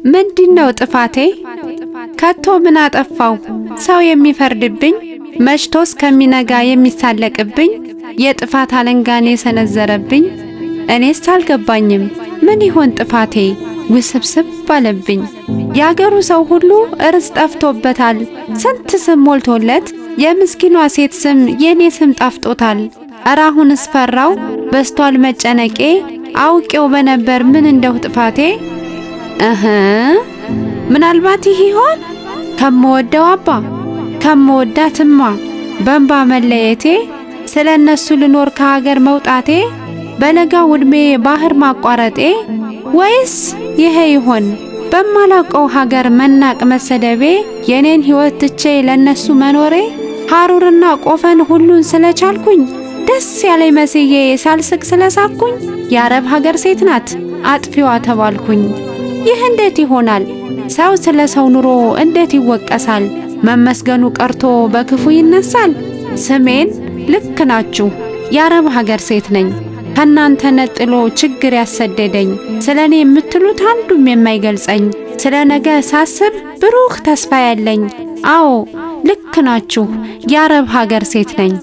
ምንድነው ጥፋቴ? ከቶ ምን አጠፋው? ሰው የሚፈርድብኝ መሽቶስ ከሚነጋ የሚሳለቅብኝ የጥፋት አለንጋኔ ሰነዘረብኝ። እኔስ አልገባኝም ምን ይሆን ጥፋቴ? ውስብስብ ባለብኝ። ያገሩ ሰው ሁሉ እርስ ጠፍቶበታል ስንት ስም ሞልቶለት የምስኪኗ ሴት ስም የኔ ስም ጣፍጦታል። አራሁንስ ፈራው በስቷል መጨነቄ አውቄው በነበር ምን እንደው ጥፋቴ። ምናልባት ይህ ይሆን ከመወደው አባ ከመወዳትማ በእንባ መለየቴ ስለነሱ ልኖር ከሀገር መውጣቴ በለጋው ዕድሜ ባህር ማቋረጤ ወይስ ይሄ ይሆን በማላውቀው ሀገር መናቅ መሰደቤ የኔን ሕይወት ትቼ ለነሱ መኖሬ ሐሩርና ቆፈን ሁሉን ስለቻልኩኝ ደስ ያለኝ መስዬ ሳልስቅ ስለሳኩኝ የአረብ ሀገር ሴት ናት አጥፊዋ ተባልኩኝ። ይህ እንዴት ይሆናል? ሰው ስለ ሰው ኑሮ እንዴት ይወቀሳል? መመስገኑ ቀርቶ በክፉ ይነሳል። ስሜን ልክ ናችሁ የአረብ ሀገር ሴት ነኝ ከናንተ ነጥሎ ችግር ያሰደደኝ ስለኔ የምትሉት አንዱም የማይገልጸኝ ስለ ነገ ሳስብ ብሩህ ተስፋ ያለኝ አዎ ልክ ናችሁ የአረብ ሀገር ሴት ነኝ።